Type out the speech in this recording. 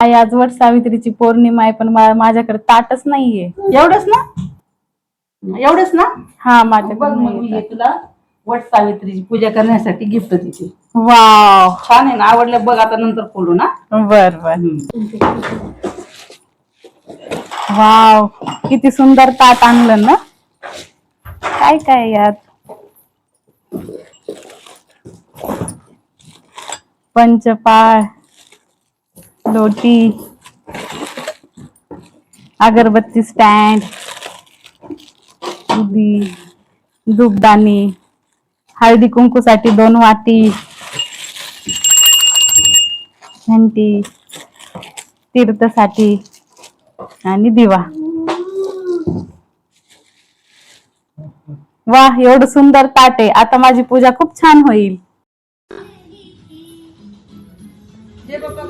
आई आज वट सावित्रीची पौर्णिमा आहे पण माझ्याकडे ताटच नाहीये. एवढंच ना? एवढंच ना? हा बघ माझ्याकडे मग मी नाहीये. हे तुला वट सावित्रीची पूजा करण्यासाठी गिफ्ट देते. वाव, छान आहे ना? आवडलं बघ, आता नंतर खोलू ना. बर बर. वाव, किती सुंदर ताट आणलं ना. काय काय यात? पंचपाळ, लोटी, अगरबत्ती स्टँड, धूपदाणी, हळदी कुंकूसाठी 2 वाटी, घंटी, तीर्थसाठी आणि दिवा. वाह, एवढं सुंदर ताट आहे. आता माझी पूजा खूप छान होईल. जे बाबा